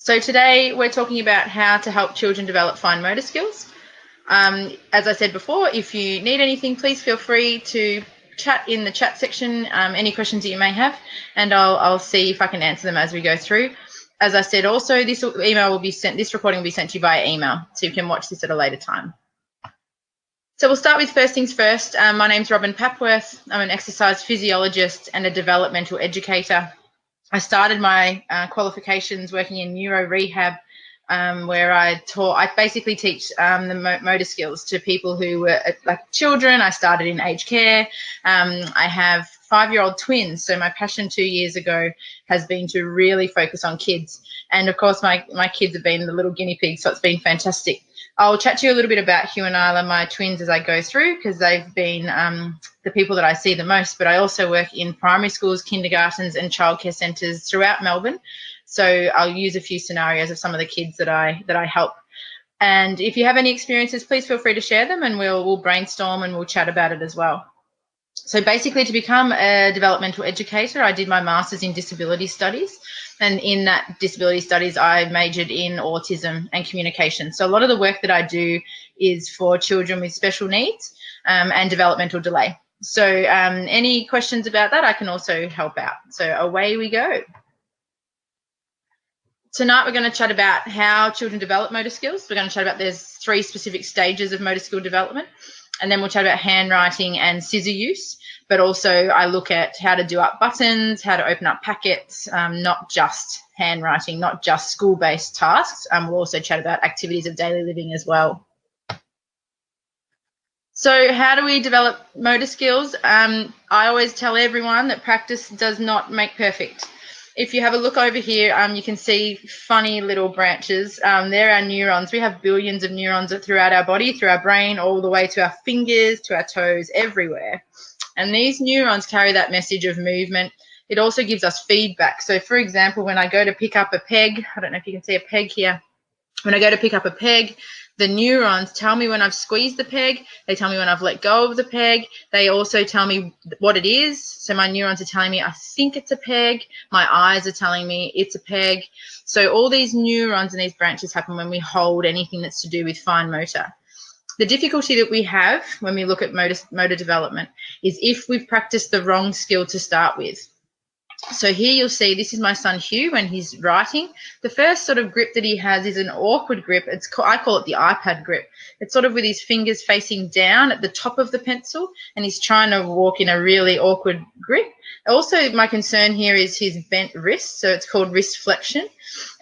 So today we're talking about how to help children develop fine motor skills. As I said before, if you need anything, please feel free to chat in the chat section, any questions that you may have, and I'll see if I can answer them as we go through. As I said, also this recording will be sent to you via email, so you can watch this at a later time. So we'll start with first things first. My name's Robyn Papworth. I'm an exercise physiologist and a developmental educator. I started my qualifications working in neuro rehab, where I basically teach the motor skills to people who were like children. I started in aged care. I have 5-year-old twins, so my passion 2 years ago has been to really focus on kids. And of course, my kids have been the little guinea pigs, so it's been fantastic. I'll chat to you a little bit about Hugh and Isla, my twins, as I go through, because they've been the people that I see the most. But I also work in primary schools, kindergartens and childcare centres throughout Melbourne. So I'll use a few scenarios of some of the kids that I help. And if you have any experiences, please feel free to share them, and we'll brainstorm and we'll chat about it as well. So basically, to become a developmental educator, I did my master's in disability studies. And in that disability studies, I majored in autism and communication. So a lot of the work that I do is for children with special needs and developmental delay. So any questions about that, I can also help out. So away we go. Tonight we're going to chat about how children develop motor skills. We're going to chat about there's 3 specific stages of motor skill development. And then we'll chat about handwriting and scissor use, but also I look at how to do up buttons, how to open up packets, not just handwriting, not just school-based tasks. We'll also chat about activities of daily living as well. So how do we develop motor skills? I always tell everyone that practice does not make perfect. If you have a look over here, you can see funny little branches. They're our neurons. We have billions of neurons throughout our body, through our brain, all the way to our fingers, to our toes, everywhere. And these neurons carry that message of movement. It also gives us feedback. So, for example, when I go to pick up a peg, I don't know if you can see a peg here. When I go to pick up a peg, the neurons tell me when I've squeezed the peg. They tell me when I've let go of the peg. They also tell me what it is. So my neurons are telling me, I think it's a peg. My eyes are telling me it's a peg. So all these neurons and these branches happen when we hold anything that's to do with fine motor. The difficulty that we have when we look at motor development is if we've practiced the wrong skill to start with. So here you'll see, this is my son Hugh when he's writing. The first sort of grip that he has is an awkward grip. I call it the iPad grip. It's sort of with his fingers facing down at the top of the pencil, and he's trying to walk in a really awkward grip. Also, my concern here is his bent wrist, so it's called wrist flexion.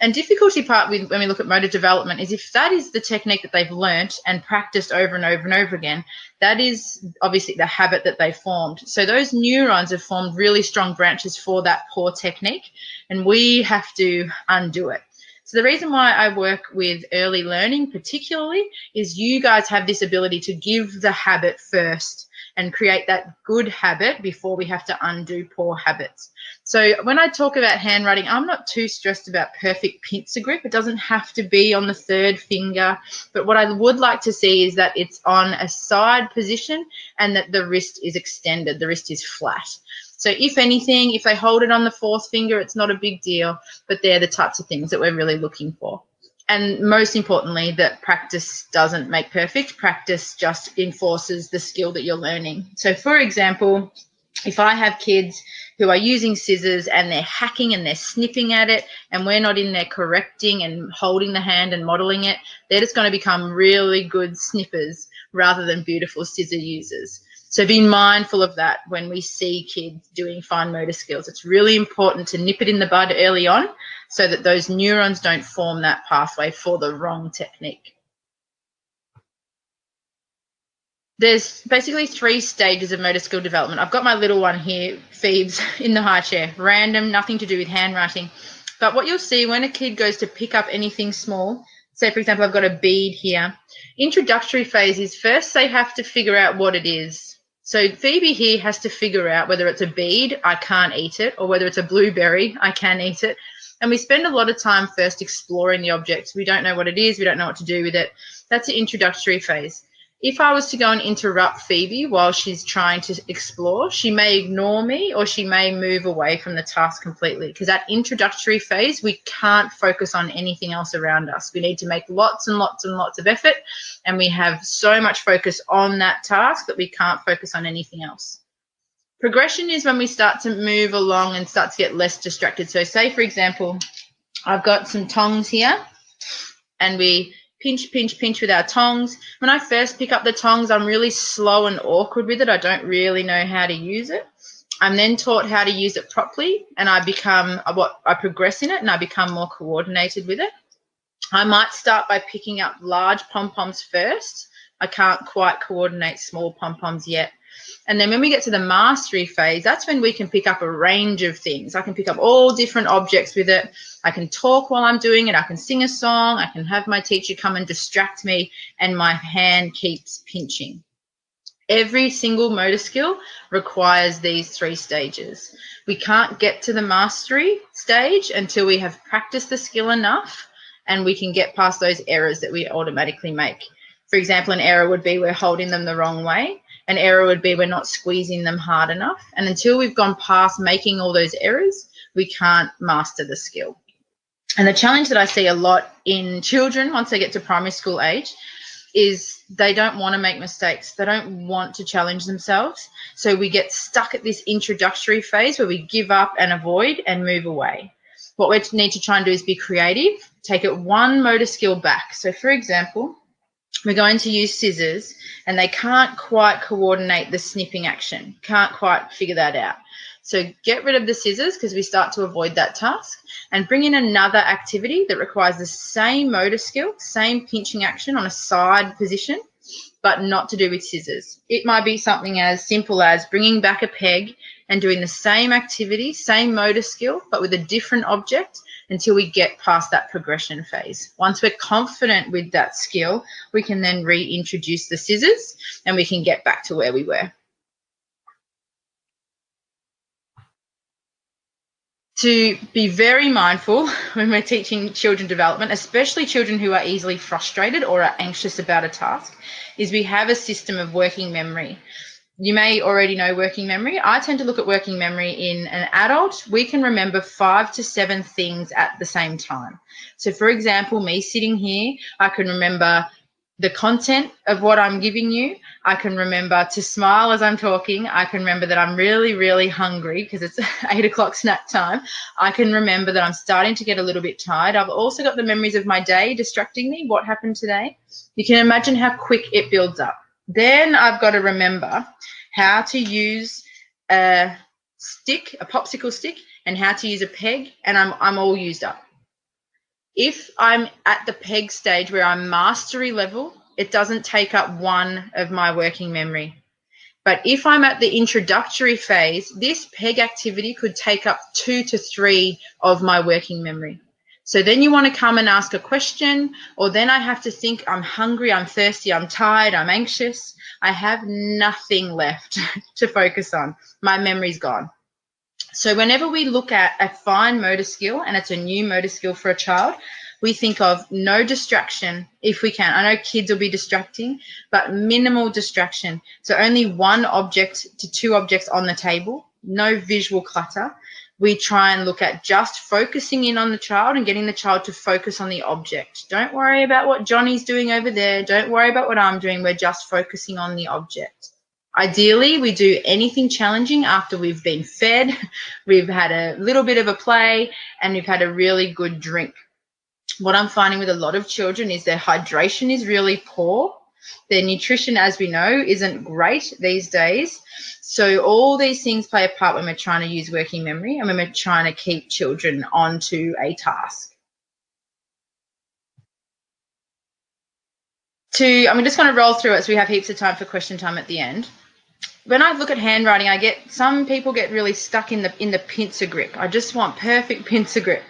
And difficulty part when we look at motor development is if that is the technique that they've learnt and practiced over and over and over again, that is obviously the habit that they formed. So those neurons have formed really strong branches for that poor technique, and we have to undo it. So the reason why I work with early learning particularly is you guys have this ability to give the habit first and create that good habit before we have to undo poor habits. So when I talk about handwriting, I'm not too stressed about perfect pincer grip. It doesn't have to be on the 3rd finger, but what I would like to see is that it's on a side position and that the wrist is extended, the wrist is flat. So if anything, if they hold it on the 4th finger, it's not a big deal, but they're the types of things that we're really looking for. And most importantly, that practice doesn't make perfect. Practice just enforces the skill that you're learning. So for example, if I have kids who are using scissors and they're hacking and they're snipping at it and we're not in there correcting and holding the hand and modeling it, they're just going to become really good snippers rather than beautiful scissor users. So be mindful of that when we see kids doing fine motor skills. It's really important to nip it in the bud early on so that those neurons don't form that pathway for the wrong technique. There's basically 3 stages of motor skill development. I've got my little one here, Phoebes, in the high chair. Random, nothing to do with handwriting. But what you'll see when a kid goes to pick up anything small, say, for example, I've got a bead here, introductory phase is first they have to figure out what it is. So Phoebe here has to figure out whether it's a bead, I can't eat it, or whether it's a blueberry, I can eat it. And we spend a lot of time first exploring the object. We don't know what it is. We don't know what to do with it. That's the introductory phase. If I was to go and interrupt Phoebe while she's trying to explore, she may ignore me or she may move away from the task completely, because that introductory phase, we can't focus on anything else around us. We need to make lots and lots and lots of effort, and we have so much focus on that task that we can't focus on anything else. Progression is when we start to move along and start to get less distracted. So say, for example, I've got some tongs here and we pinch, pinch, pinch with our tongs. When I first pick up the tongs, I'm really slow and awkward with it. I don't really know how to use it. I'm then taught how to use it properly, and I progress in it, and I become more coordinated with it. I might start by picking up large pom-poms first. I can't quite coordinate small pom-poms yet. And then when we get to the mastery phase, that's when we can pick up a range of things. I can pick up all different objects with it. I can talk while I'm doing it. I can sing a song. I can have my teacher come and distract me, and my hand keeps pinching. Every single motor skill requires these 3 stages. We can't get to the mastery stage until we have practiced the skill enough and we can get past those errors that we automatically make. For example, an error would be we're holding them the wrong way. An error would be we're not squeezing them hard enough. And until we've gone past making all those errors, we can't master the skill. And the challenge that I see a lot in children once they get to primary school age is they don't want to make mistakes. They don't want to challenge themselves. So we get stuck at this introductory phase where we give up and avoid and move away. What we need to try and do is be creative, take it one motor skill back. So for example, we're going to use scissors and they can't quite coordinate the snipping action, can't quite figure that out. So get rid of the scissors because we start to avoid that task, and bring in another activity that requires the same motor skill, same pinching action on a side position, but not to do with scissors. It might be something as simple as bringing back a peg and doing the same activity, same motor skill, but with a different object until we get past that progression phase. Once we're confident with that skill, we can then reintroduce the scissors and we can get back to where we were. To be very mindful when we're teaching children development, especially children who are easily frustrated or are anxious about a task, is we have a system of working memory. You may already know working memory. I tend to look at working memory in an adult. We can remember 5 to 7 things at the same time. So for example, me sitting here, I can remember the content of what I'm giving you. I can remember to smile as I'm talking. I can remember that I'm really, really hungry because it's 8 o'clock snack time. I can remember that I'm starting to get a little bit tired. I've also got the memories of my day distracting me, what happened today. You can imagine how quick it builds up. Then I've got to remember how to use a stick, a popsicle stick, and how to use a peg, and I'm all used up. If I'm at the peg stage where I'm mastery level, it doesn't take up 1 of my working memory. But if I'm at the introductory phase, this peg activity could take up 2 to 3 of my working memory. So then you want to come and ask a question, or then I have to think I'm hungry, I'm thirsty, I'm tired, I'm anxious. I have nothing left to focus on. My memory's gone. So whenever we look at a fine motor skill, and it's a new motor skill for a child, we think of no distraction if we can. I know kids will be distracting, but minimal distraction. So only 1 object to 2 objects on the table, no visual clutter. We try and look at just focusing in on the child and getting the child to focus on the object. Don't worry about what Johnny's doing over there. Don't worry about what I'm doing. We're just focusing on the object. Ideally, we do anything challenging after we've been fed, we've had a little bit of a play, and we've had a really good drink. What I'm finding with a lot of children is their hydration is really poor. Their nutrition, as we know, isn't great these days. So all these things play a part when we're trying to use working memory and when we're trying to keep children onto a task. I'm just going to roll through it so we have heaps of time for question time at the end. When I look at handwriting, some people get really stuck in the pincer grip. I just want perfect pincer grip.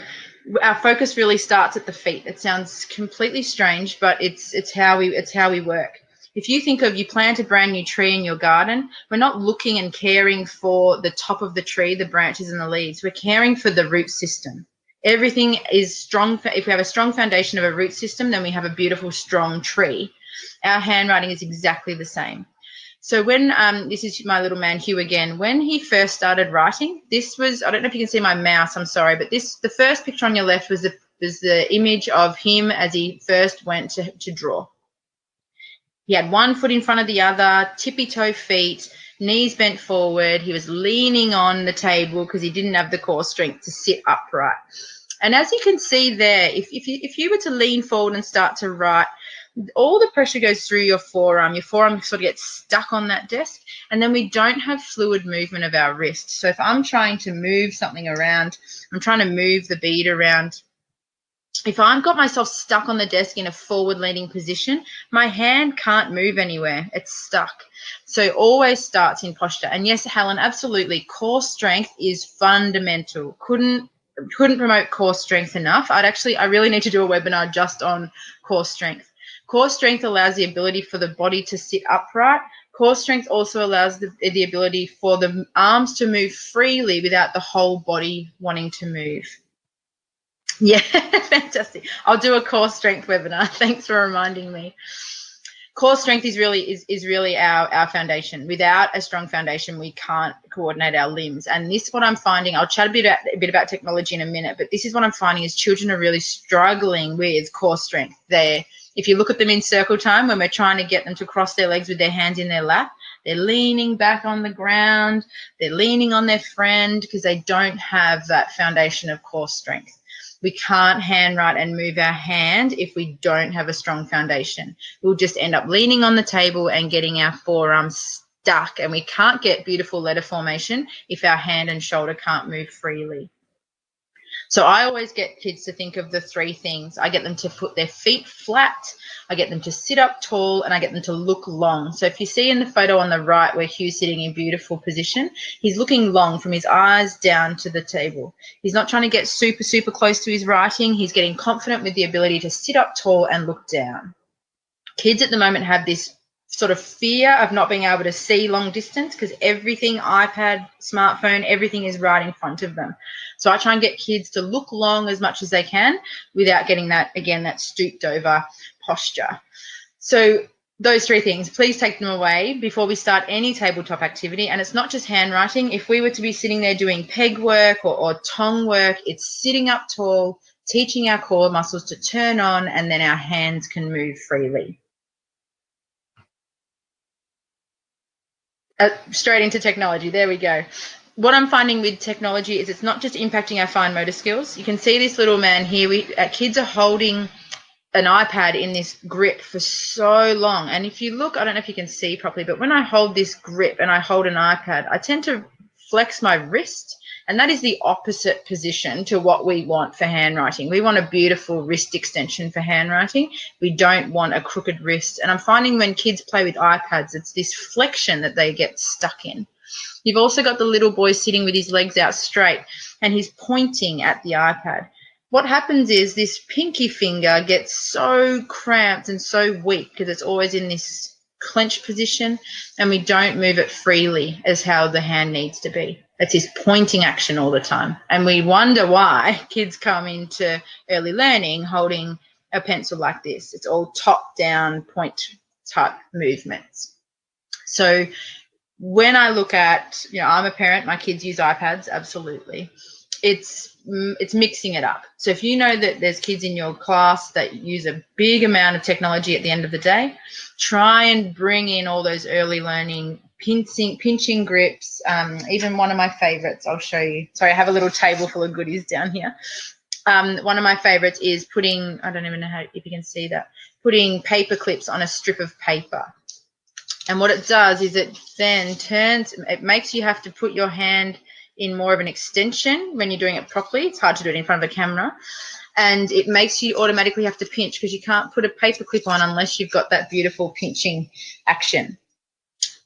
Our focus really starts at the feet. It sounds completely strange, but it's how we work. If you think of you plant a brand new tree in your garden, we're not looking and caring for the top of the tree, the branches and the leaves. We're caring for the root system. Everything is strong. If we have a strong foundation of a root system, then we have a beautiful, strong tree. Our handwriting is exactly the same. So when, this is my little man Hugh again, when he first started writing, this was, I don't know if you can see my mouse, I'm sorry, but the first picture on your left was the image of him as he first went to draw. He had one foot in front of the other, tippy-toe feet, knees bent forward. He was leaning on the table because he didn't have the core strength to sit upright. And as you can see there, if you were to lean forward and start to write, all the pressure goes through your forearm. Your forearm sort of gets stuck on that desk, and then we don't have fluid movement of our wrist. So if I'm trying to move something around, I'm trying to move the bead around, if I've got myself stuck on the desk in a forward-leaning position, my hand can't move anywhere. It's stuck. So it always starts in posture. And yes, Helen, absolutely, core strength is fundamental. Couldn't promote core strength enough. I really need to do a webinar just on core strength. Core strength allows the ability for the body to sit upright. Core strength also allows the ability for the arms to move freely without the whole body wanting to move. Yeah, fantastic. I'll do a core strength webinar. Thanks for reminding me. Core strength is really our foundation. Without a strong foundation, we can't coordinate our limbs. And this is what I'm finding. I'll chat a bit about technology in a minute, but this is what I'm finding is children are really struggling with core strength. If you look at them in circle time, when we're trying to get them to cross their legs with their hands in their lap, they're leaning back on the ground. They're leaning on their friend because they don't have that foundation of core strength. We can't handwrite and move our hand if we don't have a strong foundation. We'll just end up leaning on the table and getting our forearms stuck, and we can't get beautiful letter formation if our hand and shoulder can't move freely. So I always get kids to think of the three things. I get them to put their feet flat, I get them to sit up tall, and I get them to look long. So if you see in the photo on the right where Hugh's sitting in beautiful position, he's looking long from his eyes down to the table. He's not trying to get super, super close to his writing. He's getting confident with the ability to sit up tall and look down. Kids at the moment have this sort of fear of not being able to see long distance because everything, iPad, smartphone, everything is right in front of them. So I try and get kids to look long as much as they can without getting that, again, that stooped over posture. So those three things, please take them away before we start any tabletop activity. And it's not just handwriting. If we were to be sitting there doing peg work or tongue work, it's sitting up tall, teaching our core muscles to turn on, and then our hands can move freely. Straight into technology. There we go. What I'm finding with technology is it's not just impacting our fine motor skills. You can see this little man here. Kids are holding an iPad in this grip for so long. And if you look, I don't know if you can see properly, but when I hold this grip and I hold an iPad, I tend to flex my wrist. And that is the opposite position to what we want for handwriting. We want a beautiful wrist extension for handwriting. We don't want a crooked wrist. And I'm finding when kids play with iPads, it's this flexion that they get stuck in. You've also got the little boy sitting with his legs out straight and he's pointing at the iPad. What happens is this pinky finger gets so cramped and so weak because it's always in this clenched position, and we don't move it freely as how the hand needs to be. It's this pointing action all the time. And we wonder why kids come into early learning holding a pencil like this. It's all top-down point type movements. So when I look at, I'm a parent, my kids use iPads, absolutely. It's mixing it up. So if you know that there's kids in your class that use a big amount of technology at the end of the day, try and bring in all those early learning pinching grips. Even one of my favorites, I'll show you. Sorry, I have a little table full of goodies down here. One of my favorites is putting, I don't even know if you can see that, putting paper clips on a strip of paper. And what it does is it then it makes you have to put your hand in more of an extension when you're doing it properly. It's hard to do it in front of a camera. And it makes you automatically have to pinch because you can't put a paper clip on unless you've got that beautiful pinching action.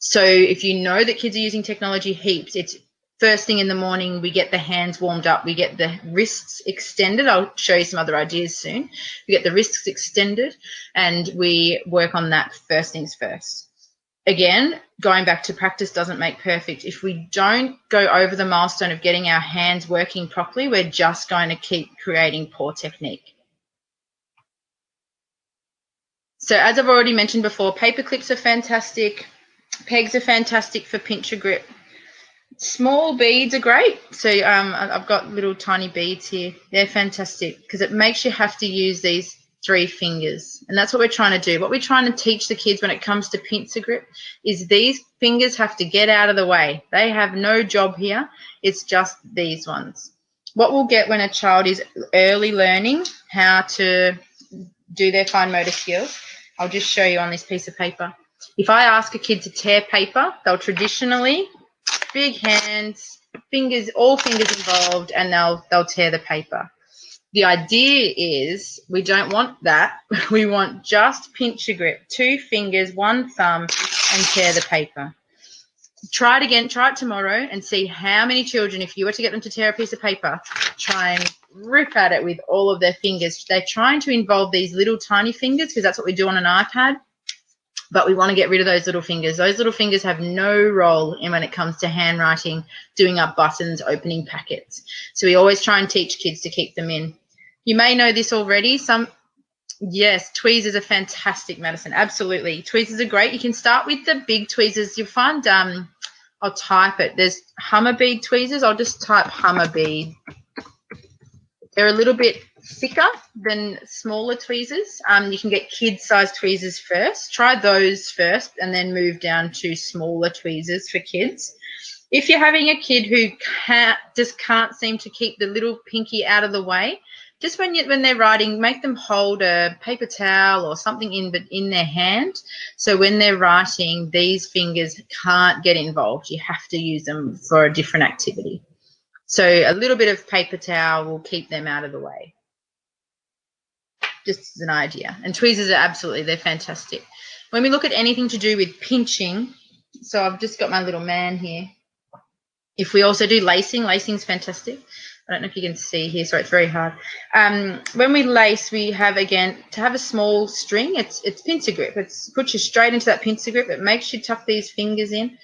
So if you know that kids are using technology heaps, it's first thing in the morning, we get the hands warmed up, we get the wrists extended. I'll show you some other ideas soon. We get the wrists extended and we work on that first things first. Again, going back to practice doesn't make perfect. If we don't go over the milestone of getting our hands working properly, we're just going to keep creating poor technique. So as I've already mentioned before, paper clips are fantastic. Pegs are fantastic for pincher grip. Small beads are great. So I've got little tiny beads here. They're fantastic because it makes you have to use these 3 fingers. And that's what we're trying to do. What we're trying to teach the kids when it comes to pincer grip is these fingers have to get out of the way. They have no job here. It's just these ones. What we'll get when a child is early learning how to do their fine motor skills, I'll just show you on this piece of paper. If I ask a kid to tear paper, they'll traditionally, big hands, fingers, all fingers involved, and they'll tear the paper. The idea is we don't want that. We want just pincher grip, 2 fingers, 1 thumb, and tear the paper. Try it again, try it tomorrow and see how many children, if you were to get them to tear a piece of paper, try and rip at it with all of their fingers. They're trying to involve these little tiny fingers because that's what we do on an iPad, but we want to get rid of those little fingers. Those little fingers have no role in when it comes to handwriting, doing up buttons, opening packets. So we always try and teach kids to keep them in. You may know this already. Yes, tweezers are fantastic medicine. Absolutely. Tweezers are great. You can start with the big tweezers. You'll find, I'll type it. There's Hummer bead tweezers. I'll just type Hummer bead. They're a little bit thicker than smaller tweezers. You can get kid-sized tweezers first. Try those first and then move down to smaller tweezers for kids. If you're having a kid who just can't seem to keep the little pinky out of the way, just when they're writing, make them hold a paper towel or something in their hand. So when they're writing, these fingers can't get involved. You have to use them for a different activity. So a little bit of paper towel will keep them out of the way. Just as an idea. And tweezers are absolutely, they're fantastic. When we look at anything to do with pinching, so I've just got my little man here. If we also do lacing, lacing's fantastic. I don't know if you can see here, so it's very hard. When we lace, we have, again, to have a small string, it's pincer grip. It puts you straight into that pincer grip. It makes you tuck these fingers in.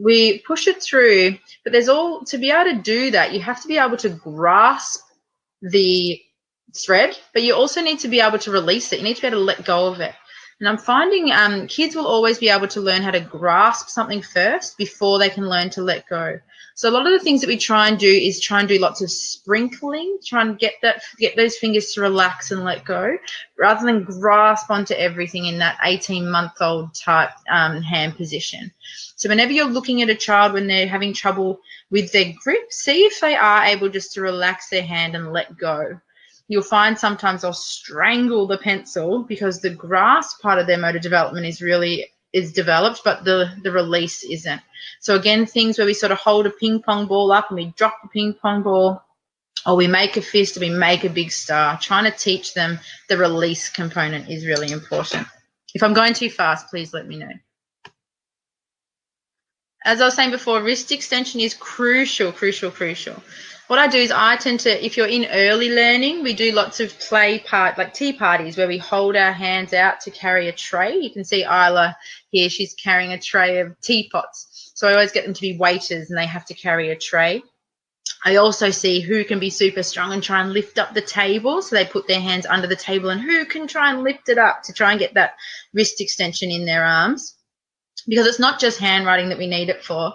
We push it through, but to be able to do that, you have to be able to grasp the thread, but you also need to be able to release it. You need to be able to let go of it. And I'm finding kids will always be able to learn how to grasp something first before they can learn to let go. So a lot of the things that we try and do is try and do lots of sprinkling, try and get those fingers to relax and let go, rather than grasp onto everything in that 18-month-old type hand position. So whenever you're looking at a child when they're having trouble with their grip, see if they are able just to relax their hand and let go. You'll find sometimes they'll strangle the pencil because the grasp part of their motor development is developed, but the release isn't. So again, things where we sort of hold a ping pong ball up and we drop the ping pong ball, or we make a fist or we make a big star. Trying to teach them the release component is really important. If I'm going too fast, please let me know. As I was saying before, wrist extension is crucial, crucial, crucial. What I do is I tend to, if you're in early learning, we do lots of like tea parties where we hold our hands out to carry a tray. You can see Isla here, she's carrying a tray of teapots. So I always get them to be waiters and they have to carry a tray. I also see who can be super strong and try and lift up the table. So they put their hands under the table and who can try and lift it up to try and get that wrist extension in their arms. Because it's not just handwriting that we need it for.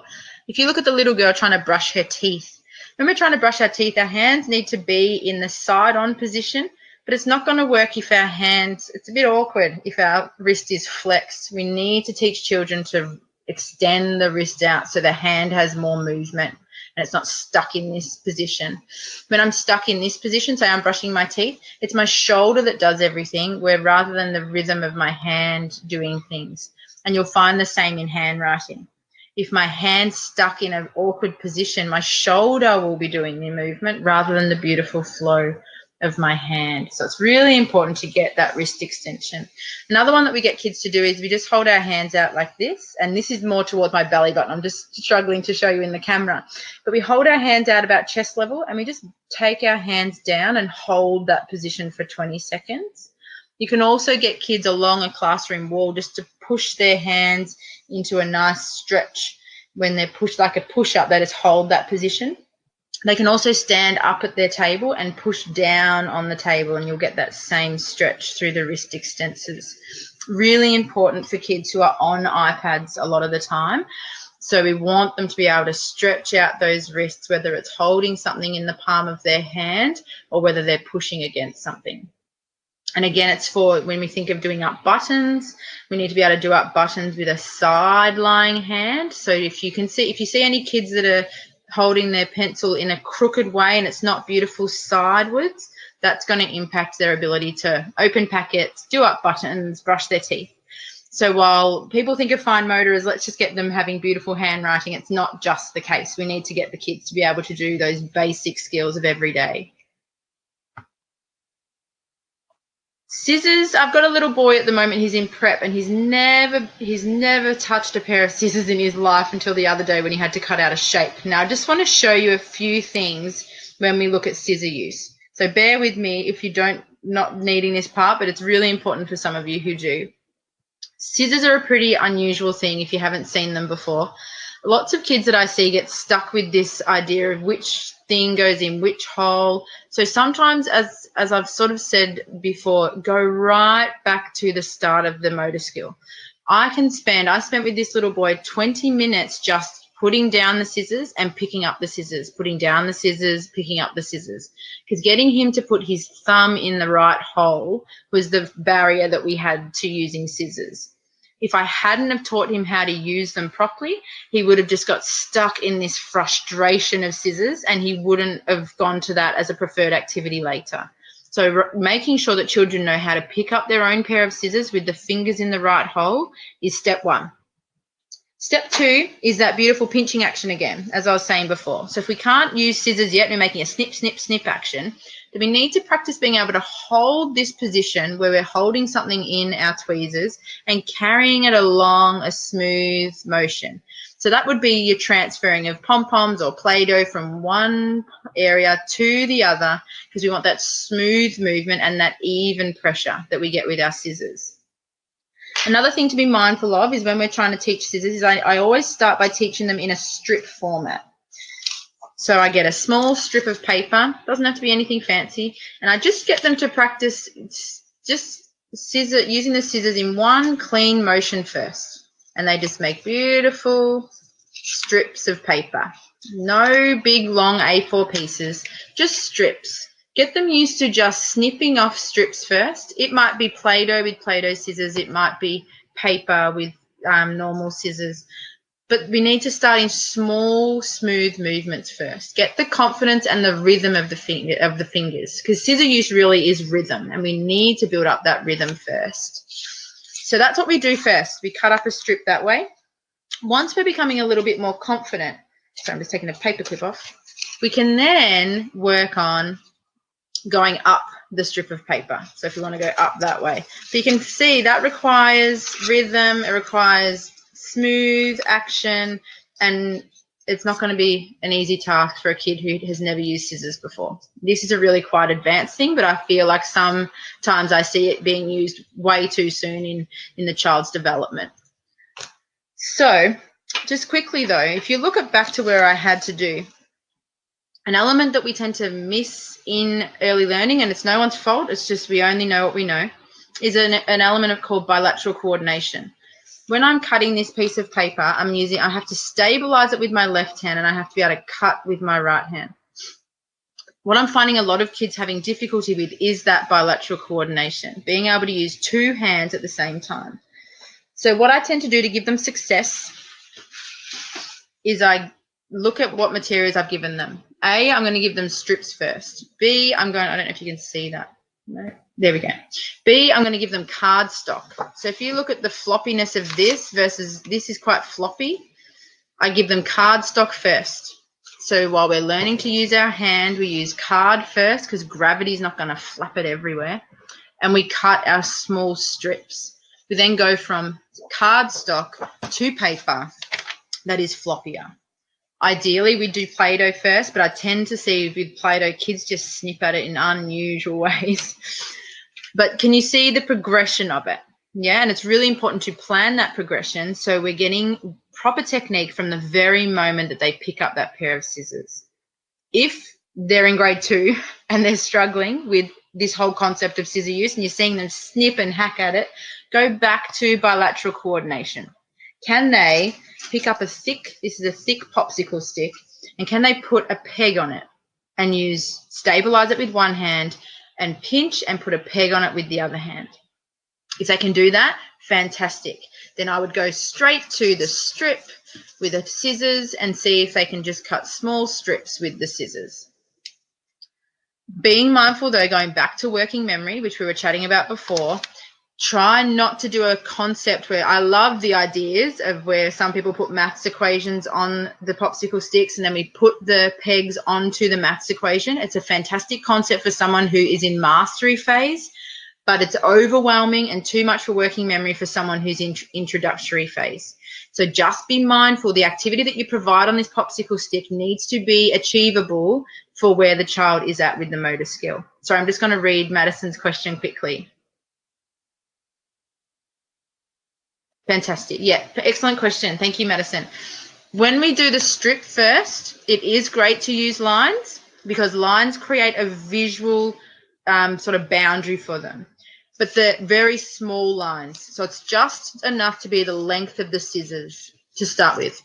If you look at the little girl trying to brush her teeth, when we're trying to brush our teeth, our hands need to be in the side-on position, but it's not going to work if our hands, it's a bit awkward if our wrist is flexed. We need to teach children to extend the wrist out so the hand has more movement and it's not stuck in this position. When I'm stuck in this position, say I'm brushing my teeth, it's my shoulder that does everything, where rather than the rhythm of my hand doing things. And you'll find the same in handwriting. If my hand's stuck in an awkward position, my shoulder will be doing the movement rather than the beautiful flow of my hand. So it's really important to get that wrist extension. Another one that we get kids to do is we just hold our hands out like this, and this is more towards my belly button. I'm just struggling to show you in the camera. But we hold our hands out about chest level and we just take our hands down and hold that position for 20 seconds. You can also get kids along a classroom wall just to push their hands into a nice stretch. When they're pushed like a push-up, they just hold that position. They can also stand up at their table and push down on the table, and you'll get that same stretch through the wrist extensors. really important for kids who are on iPads a lot of the time. So we want them to be able to stretch out those wrists, whether it's holding something in the palm of their hand or whether they're pushing against something. And again, it's for when we think of doing up buttons, we need to be able to do up buttons with a side lying hand. So if you see any kids that are holding their pencil in a crooked way and it's not beautiful sidewards, that's going to impact their ability to open packets, do up buttons, brush their teeth. So while people think of fine motor as let's just get them having beautiful handwriting, it's not just the case. We need to get the kids to be able to do those basic skills of every day. Scissors, I've got a little boy at the moment, he's in prep, and he's never touched a pair of scissors in his life until the other day when he had to cut out a shape. Now, I just want to show you a few things when we look at scissor use. So bear with me if you not needing this part, but it's really important for some of you who do. Scissors are a pretty unusual thing if you haven't seen them before. Lots of kids that I see get stuck with this idea of which thing goes in which hole. So sometimes, as I've sort of said before, go right back to the start of the motor skill. I spent with this little boy 20 minutes just putting down the scissors and picking up the scissors, putting down the scissors, picking up the scissors. Because getting him to put his thumb in the right hole was the barrier that we had to using scissors. If I hadn't have taught him how to use them properly, he would have just got stuck in this frustration of scissors and he wouldn't have gone to that as a preferred activity later. So making sure that children know how to pick up their own pair of scissors with the fingers in the right hole is step one. Step two is that beautiful pinching action again, as I was saying before. So if we can't use scissors yet, we're making a snip, snip, snip action, then we need to practice being able to hold this position where we're holding something in our tweezers and carrying it along a smooth motion. So that would be your transferring of pom-poms or Play-Doh from one area to the other, because we want that smooth movement and that even pressure that we get with our scissors. Another thing to be mindful of is when we're trying to teach scissors is I always start by teaching them in a strip format. So I get a small strip of paper, doesn't have to be anything fancy, and I just get them to practice just using the scissors in one clean motion first. And they just make beautiful strips of paper. No big long A4 pieces, just strips. Get them used to just snipping off strips first. It might be Play-Doh with Play-Doh scissors. It might be paper with normal scissors. But we need to start in small, smooth movements first. Get the confidence and the rhythm of the fingers, because scissor use really is rhythm, and we need to build up that rhythm first. So that's what we do first. We cut up a strip that way. Once we're becoming a little bit more confident, so I'm just taking a paperclip off, we can then work on going up the strip of paper. So if you want to go up that way. So you can see that requires rhythm, it requires smooth action, and it's not going to be an easy task for a kid who has never used scissors before. This is a really quite advanced thing, but I feel like sometimes I see it being used way too soon in the child's development. So just quickly though, if you look back to where I had to do, an element that we tend to miss in early learning, and it's no one's fault, it's just we only know what we know, is an element called bilateral coordination. When I'm cutting this piece of paper, I have to stabilize it with my left hand and I have to be able to cut with my right hand. What I'm finding a lot of kids having difficulty with is that bilateral coordination, being able to use two hands at the same time. So what I tend to do to give them success is I look at what materials I've given them. A, I'm going to give them strips first. B, I don't know if you can see that. No, there we go. B, I'm going to give them cardstock. So if you look at the floppiness of this versus this is quite floppy, I give them cardstock first. So while we're learning to use our hand, we use card first because gravity is not going to flap it everywhere. And we cut our small strips. We then go from cardstock to paper that is floppier. Ideally, we do Play-Doh first, but I tend to see with Play-Doh, kids just snip at it in unusual ways. But can you see the progression of it? Yeah, and it's really important to plan that progression so we're getting proper technique from the very moment that they pick up that pair of scissors. If they're in grade 2 and they're struggling with this whole concept of scissor use and you're seeing them snip and hack at it, go back to bilateral coordination. Can they pick up this is a thick popsicle stick, and can they put a peg on it and stabilize it with one hand and pinch and put a peg on it with the other hand? If they can do that, fantastic. Then I would go straight to the strip with the scissors and see if they can just cut small strips with the scissors. Being mindful, though, going back to working memory, which we were chatting about before, try not to do a concept where I love the ideas of where some people put maths equations on the popsicle sticks and then we put the pegs onto the maths equation. It's a fantastic concept for someone who is in mastery phase, but it's overwhelming and too much for working memory for someone who's in introductory phase. So just be mindful, the activity that you provide on this popsicle stick needs to be achievable for where the child is at with the motor skill. So I'm just going to read Madison's question quickly. Fantastic. Yeah, excellent question. Thank you, Madison. When we do the strip first, it is great to use lines because lines create a visual sort of boundary for them. But they're very small lines. So it's just enough to be the length of the scissors to start with.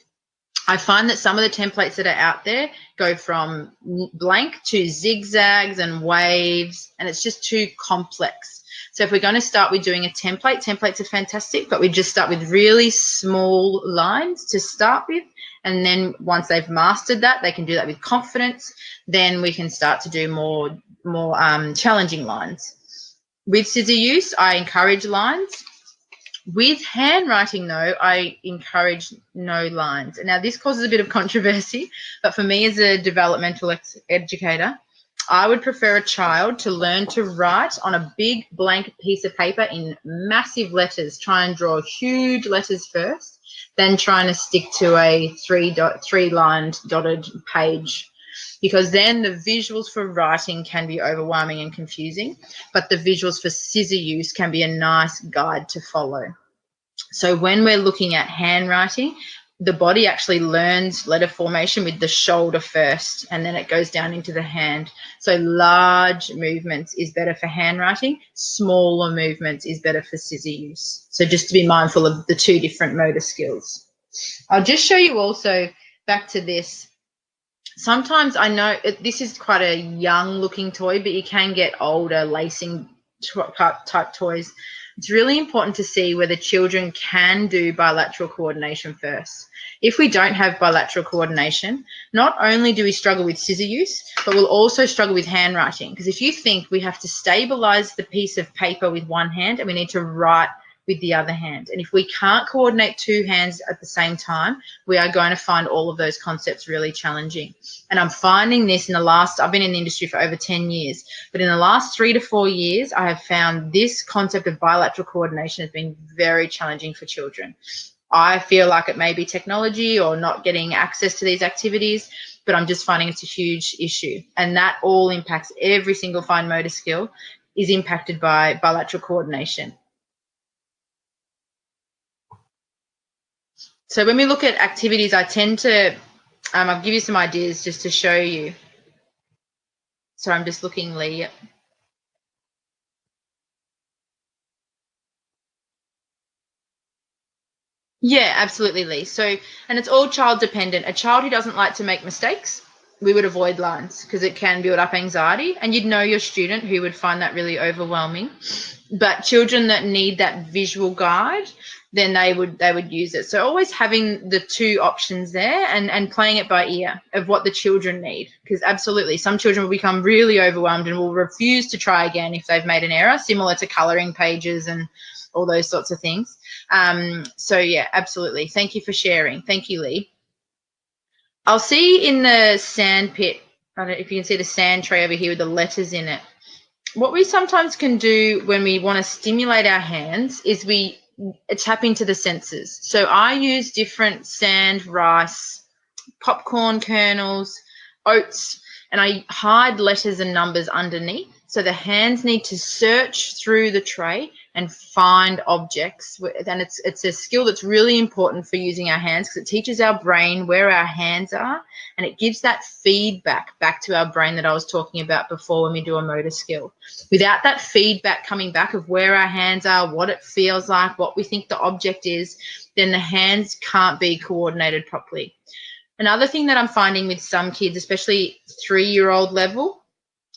I find that some of the templates that are out there go from blank to zigzags and waves, and it's just too complex. So if we're going to start with doing a template, templates are fantastic, but we just start with really small lines to start with. And then once they've mastered that, they can do that with confidence. Then we can start to do more challenging lines. With scissor use, I encourage lines. With handwriting, though, I encourage no lines. Now, this causes a bit of controversy, but for me as a developmental educator, I would prefer a child to learn to write on a big blank piece of paper in massive letters, try and draw huge letters first, than trying to stick to a three-lined dotted page. Because then the visuals for writing can be overwhelming and confusing, but the visuals for scissor use can be a nice guide to follow. So when we're looking at handwriting, the body actually learns letter formation with the shoulder first, and then it goes down into the hand. So large movements is better for handwriting, smaller movements is better for scissor use. So just to be mindful of the two different motor skills. I'll just show you also back to this. Sometimes I know this is quite a young looking toy, but you can get older lacing type toys. It's really important to see whether children can do bilateral coordination first. If we don't have bilateral coordination, not only do we struggle with scissor use, but we'll also struggle with handwriting. Because if you think we have to stabilize the piece of paper with one hand and we need to write with the other hand, and if we can't coordinate two hands at the same time, we are going to find all of those concepts really challenging. And I'm finding this I've been in the industry for over 10 years, but in the last 3 to 4 years, I have found this concept of bilateral coordination has been very challenging for children. I feel like it may be technology or not getting access to these activities, but I'm just finding it's a huge issue. And that all impacts every single fine motor skill is impacted by bilateral coordination. So when we look at activities, I tend to, I'll give you some ideas just to show you. So I'm just looking, Lee. Yeah, absolutely, Lee. So, and it's all child dependent. A child who doesn't like to make mistakes, we would avoid lines because it can build up anxiety, and you'd know your student who would find that really overwhelming. But children that need that visual guide, then they would use it. So always having the two options there and playing it by ear of what the children need, because absolutely some children will become really overwhelmed and will refuse to try again if they've made an error, similar to colouring pages and all those sorts of things. So yeah, absolutely. Thank you for sharing. Thank you, Lee. I'll see in the sand pit, I don't know if you can see the sand tray over here with the letters in it. What we sometimes can do when we want to stimulate our hands is we tap into the senses. So I use different sand, rice, popcorn kernels, oats, and I hide letters and numbers underneath. So the hands need to search through the tray and find objects. And it's a skill that's really important for using our hands because it teaches our brain where our hands are, and it gives that feedback back to our brain that I was talking about before when we do a motor skill. Without that feedback coming back of where our hands are, what it feels like, what we think the object is, then the hands can't be coordinated properly. Another thing that I'm finding with some kids, especially 3-year-old level,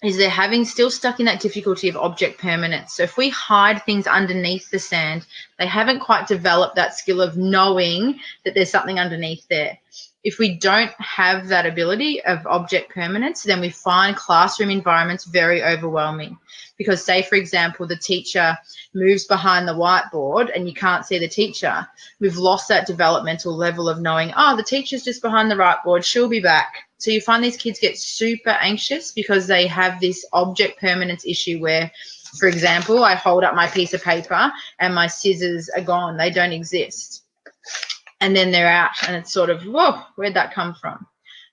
is they're still stuck in that difficulty of object permanence. So if we hide things underneath the sand, they haven't quite developed that skill of knowing that there's something underneath there. If we don't have that ability of object permanence, then we find classroom environments very overwhelming. Because say, for example, the teacher moves behind the whiteboard and you can't see the teacher, we've lost that developmental level of knowing, oh, the teacher's just behind the whiteboard, she'll be back. So you find these kids get super anxious because they have this object permanence issue where, for example, I hold up my piece of paper and my scissors are gone, they don't exist. And then they're out and it's sort of, whoa, where'd that come from?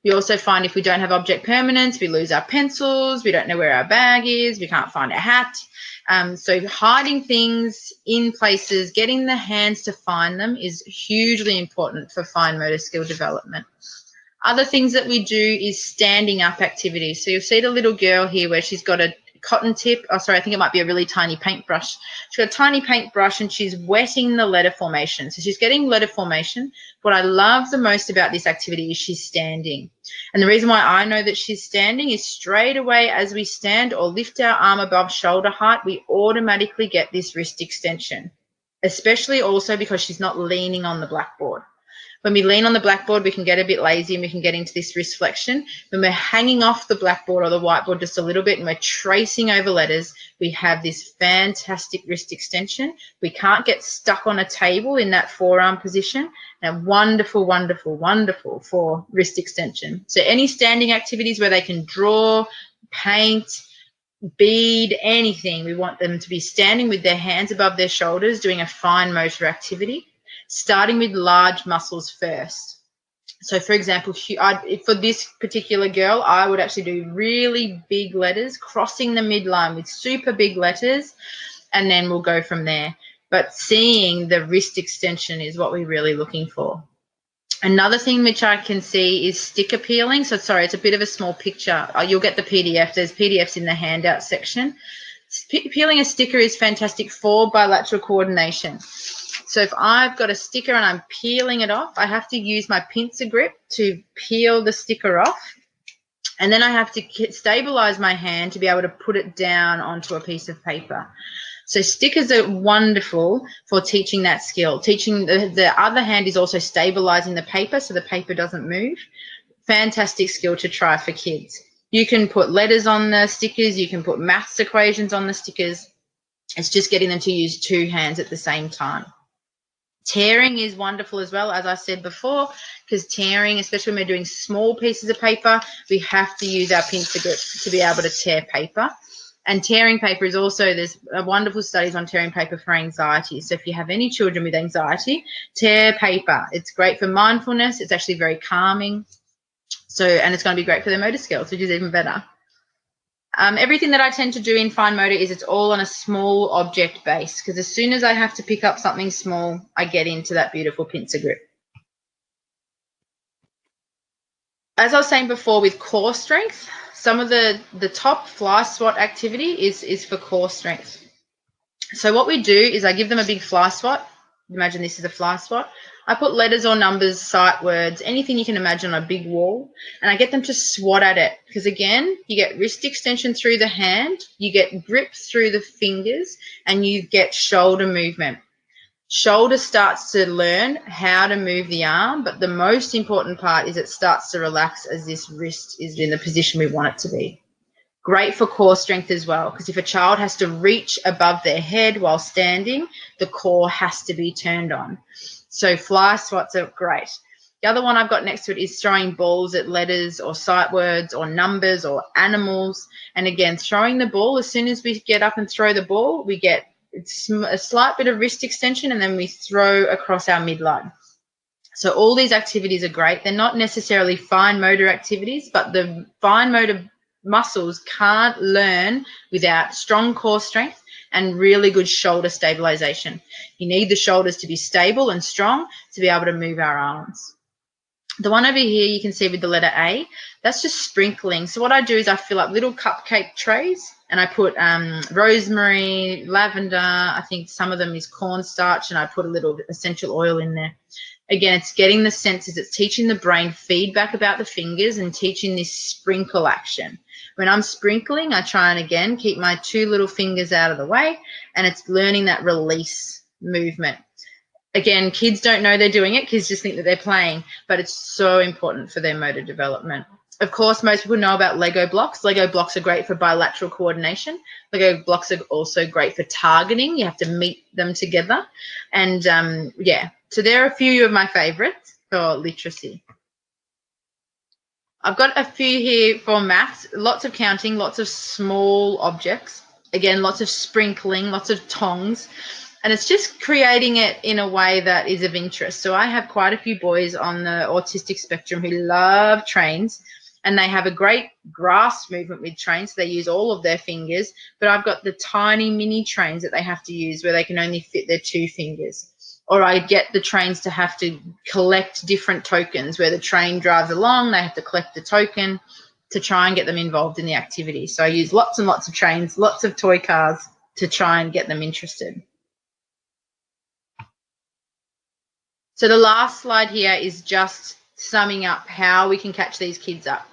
We also find if we don't have object permanence, we lose our pencils, we don't know where our bag is, we can't find our hat. So hiding things in places, getting the hands to find them is hugely important for fine motor skill development. Other things that we do is standing up activities. So you'll see the little girl here where she's got a cotton tip. Oh, sorry, I think it might be a really tiny paintbrush. She's got a tiny paintbrush and she's wetting the letter formation. So she's getting letter formation. What I love the most about this activity is she's standing. And the reason why I know that she's standing is straight away as we stand or lift our arm above shoulder height, we automatically get this wrist extension, especially also because she's not leaning on the blackboard. When we lean on the blackboard, we can get a bit lazy and we can get into this wrist flexion. When we're hanging off the blackboard or the whiteboard just a little bit and we're tracing over letters, we have this fantastic wrist extension. We can't get stuck on a table in that forearm position. And wonderful, wonderful, wonderful for wrist extension. So any standing activities where they can draw, paint, bead, anything, we want them to be standing with their hands above their shoulders, doing a fine motor activity, starting with large muscles first. So, for example, for this particular girl, I would actually do really big letters, crossing the midline with super big letters, and then we'll go from there. But seeing the wrist extension is what we're really looking for. Another thing which I can see is sticker peeling. So, sorry, it's a bit of a small picture. You'll get the PDF. There's PDFs in the handout section. Peeling a sticker is fantastic for bilateral coordination. So if I've got a sticker and I'm peeling it off, I have to use my pincer grip to peel the sticker off. And then I have to stabilize my hand to be able to put it down onto a piece of paper. So stickers are wonderful for teaching that skill. Teaching the other hand is also stabilizing the paper so the paper doesn't move. Fantastic skill to try for kids. You can put letters on the stickers. You can put maths equations on the stickers. It's just getting them to use two hands at the same time. Tearing is wonderful as well, as I said before, because tearing, especially when we're doing small pieces of paper, we have to use our pincer grip to be able to tear paper. And tearing paper is also, there's wonderful studies on tearing paper for anxiety. So if you have any children with anxiety, tear paper. It's great for mindfulness. It's actually very calming. So, and it's going to be great for their motor skills, which is even better. Everything that I tend to do in fine motor is it's all on a small object base, because as soon as I have to pick up something small, I get into that beautiful pincer grip. As I was saying before with core strength, some of the top fly swat activity is for core strength. So what we do is I give them a big fly swat. Imagine this is a fly swat. I put letters or numbers, sight words, anything you can imagine on a big wall, and I get them to swat at it because, again, you get wrist extension through the hand, you get grip through the fingers, and you get shoulder movement. Shoulder starts to learn how to move the arm, but the most important part is it starts to relax as this wrist is in the position we want it to be. Great for core strength as well, because if a child has to reach above their head while standing, the core has to be turned on. So fly swats are great. The other one I've got next to it is throwing balls at letters or sight words or numbers or animals. And again, throwing the ball, as soon as we get up and throw the ball, we get a slight bit of wrist extension and then we throw across our midline. So all these activities are great. They're not necessarily fine motor activities, but the fine motor muscles can't learn without strong core strength and really good shoulder stabilization. You need the shoulders to be stable and strong to be able to move our arms. The one over here you can see with the letter A, that's just sprinkling. So what I do is I fill up little cupcake trays and I put rosemary, lavender, I think some of them is cornstarch, and I put a little essential oil in there. Again, it's getting the senses, it's teaching the brain feedback about the fingers and teaching this sprinkle action. When I'm sprinkling, I try and, again, keep my two little fingers out of the way, and it's learning that release movement. Again, kids don't know they're doing it. Kids just think that they're playing, but it's so important for their motor development. Of course, most people know about Lego blocks. Lego blocks are great for bilateral coordination. Lego blocks are also great for targeting. You have to meet them together. And, yeah, so there are a few of my favorites for literacy. I've got a few here for maths, lots of counting, lots of small objects. Again, lots of sprinkling, lots of tongs. And it's just creating it in a way that is of interest. So I have quite a few boys on the autistic spectrum who love trains, and they have a great grasp movement with trains. So they use all of their fingers, but I've got the tiny mini trains that they have to use where they can only fit their two fingers. Or I get the trains to have to collect different tokens where the train drives along, they have to collect the token to try and get them involved in the activity. So I use lots and lots of trains, lots of toy cars to try and get them interested. So the last slide here is just summing up how we can catch these kids up.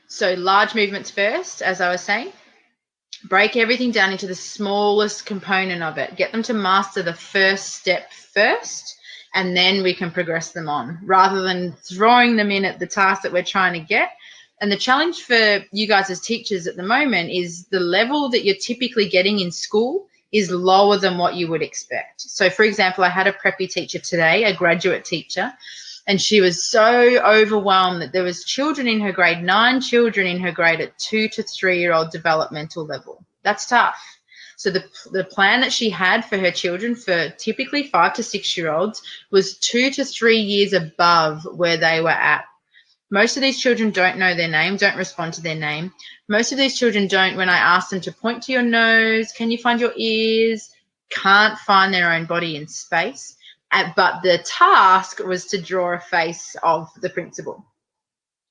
So large movements first, as I was saying. Break everything down into the smallest component of it. Get them to master the first step first, and then we can progress them on, rather than throwing them in at the task that we're trying to get. And the challenge for you guys as teachers at the moment is the level that you're typically getting in school is lower than what you would expect. So, for example, I had a preppy teacher today, a graduate teacher, and she was so overwhelmed that there was children in her grade, 9 children in her grade at 2 to 3-year-old developmental level. That's tough. So the plan that she had for her children, for typically 5 to 6-year-olds, was 2 to 3 years above where they were at. Most of these children don't know their name, don't respond to their name. Most of these children don't, when I ask them to point to your nose, can you find your ears, can't find their own body in space. But the task was to draw a face of the principal.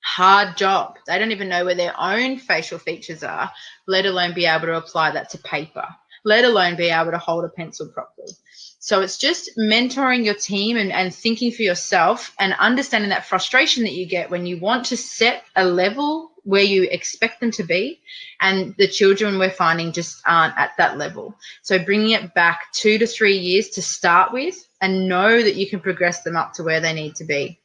Hard job. They don't even know where their own facial features are, let alone be able to apply that to paper, let alone be able to hold a pencil properly. So it's just mentoring your team and thinking for yourself and understanding that frustration that you get when you want to set a level where you expect them to be, and the children we're finding just aren't at that level. So bringing it back 2 to 3 years to start with, and know that you can progress them up to where they need to be.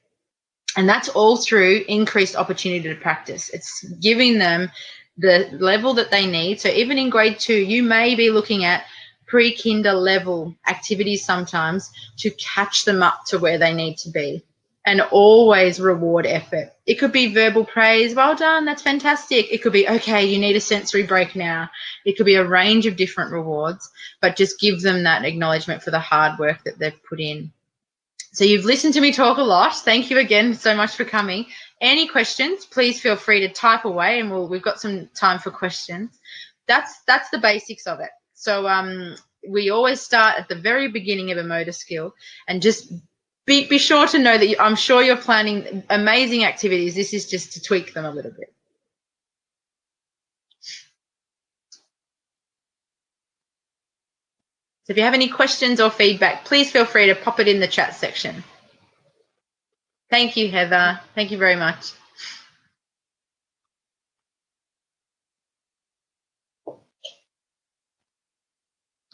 And that's all through increased opportunity to practice. It's giving them the level that they need. So even in grade 2, you may be looking at pre-kinder level activities sometimes to catch them up to where they need to be, and always reward effort. It could be verbal praise, well done, that's fantastic. It could be, okay, you need a sensory break now. It could be a range of different rewards, but just give them that acknowledgement for the hard work that they've put in. So you've listened to me talk a lot. Thank you again so much for coming. Any questions, please feel free to type away, and we've got some time for questions. That's the basics of it. So we always start at the very beginning of a motor skill, and just be sure to know that I'm sure you're planning amazing activities. This is just to tweak them a little bit. So if you have any questions or feedback, please feel free to pop it in the chat section. Thank you, Heather. Thank you very much.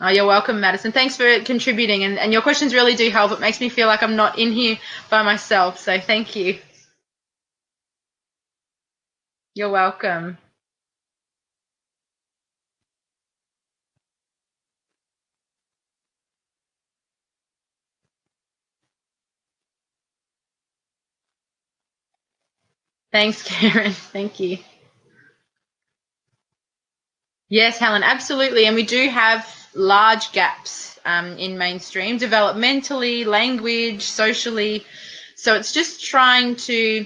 Oh, you're welcome, Madison. Thanks for contributing, and your questions really do help. It makes me feel like I'm not in here by myself, so thank you. You're welcome. Thanks, Karen. Thank you. Yes, Helen, absolutely. And we do have large gaps in mainstream, developmentally, language, socially. So it's just trying to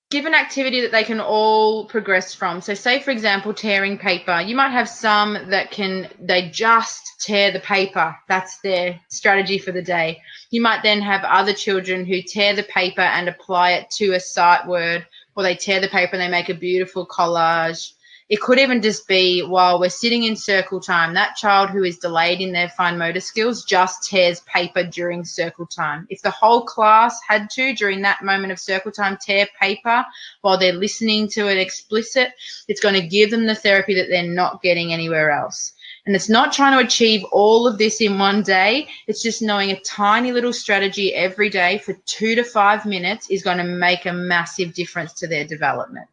give an activity that they can all progress from. So say, for example, tearing paper. You might have some that they just tear the paper. That's their strategy for the day. You might then have other children who tear the paper and apply it to a sight word, or they tear the paper and they make a beautiful collage. It could even just be while we're sitting in circle time, that child who is delayed in their fine motor skills just tears paper during circle time. If the whole class had to, during that moment of circle time, tear paper while they're listening to it explicit, it's going to give them the therapy that they're not getting anywhere else. And it's not trying to achieve all of this in one day. It's just knowing a tiny little strategy every day for 2 to 5 minutes is going to make a massive difference to their development.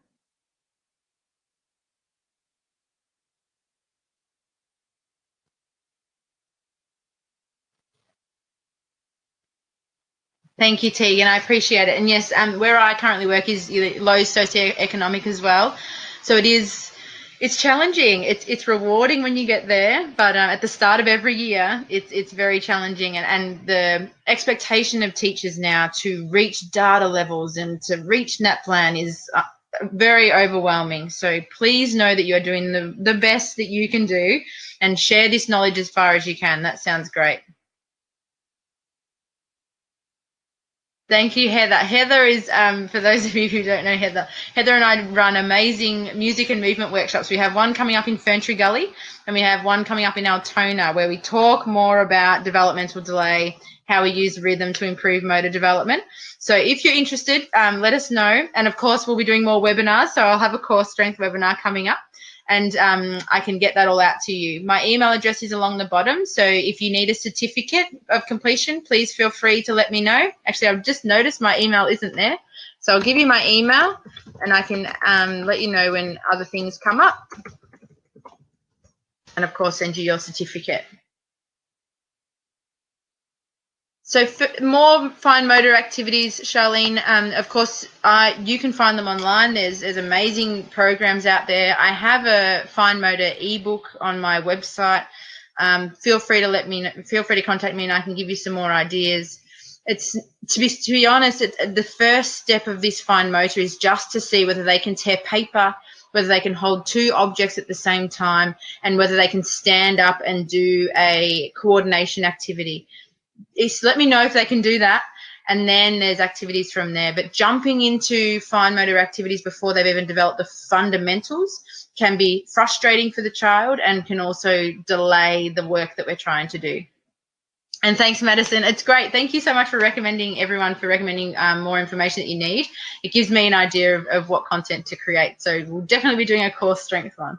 Thank you, Tegan. I appreciate it. And yes, where I currently work is low socioeconomic as well. So it's challenging. It's rewarding when you get there, but at the start of every year, it's very challenging. And the expectation of teachers now to reach data levels and to reach NAPLAN is very overwhelming. So please know that you're doing the best that you can do, and share this knowledge as far as you can. That sounds great. Thank you, Heather. Heather is, for those of you who don't know Heather, Heather and I run amazing music and movement workshops. We have one coming up in Ferntree Gully, and we have one coming up in Altona, where we talk more about developmental delay, how we use rhythm to improve motor development. So if you're interested, let us know. And of course, we'll be doing more webinars. So I'll have a core strength webinar coming up, and I can get that all out to you. My email address is along the bottom, so if you need a certificate of completion, please feel free to let me know. Actually, I've just noticed my email isn't there, so I'll give you my email, and I can let you know when other things come up, and of course send you your certificate. So for more fine motor activities, Charlene, of course, you can find them online. There's amazing programs out there. I have a fine motor ebook on my website. Feel free to contact me, and I can give you some more ideas. It's to be honest, the first step of this fine motor is just to see whether they can tear paper, whether they can hold 2 objects at the same time, and whether they can stand up and do a coordination activity. Let me know if they can do that, and then there's activities from there. But jumping into fine motor activities before they've even developed the fundamentals can be frustrating for the child and can also delay the work that we're trying to do. And thanks, Madison. It's great. Thank you so much for recommending more information that you need. It gives me an idea of what content to create. So we'll definitely be doing a core strength one.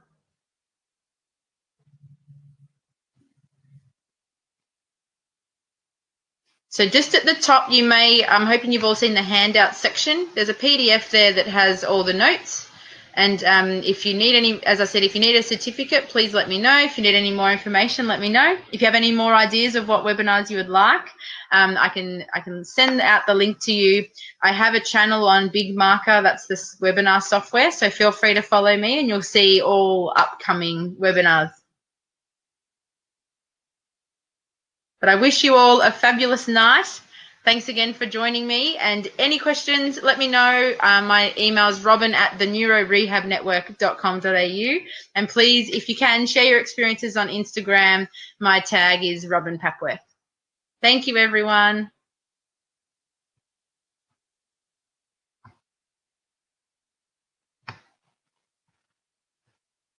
So just at the top, I'm hoping you've all seen the handout section. There's a PDF there that has all the notes. And if you need as I said, if you need a certificate, please let me know. If you need any more information, let me know. If you have any more ideas of what webinars you would like, I can send out the link to you. I have a channel on Big Marker, that's this webinar software. So feel free to follow me, and you'll see all upcoming webinars. But I wish you all a fabulous night. Thanks again for joining me. And any questions, let me know. My email is robyn@theneurorehabnetwork.com.au. And please, if you can, share your experiences on Instagram. My tag is Robyn Papworth. Thank you, everyone.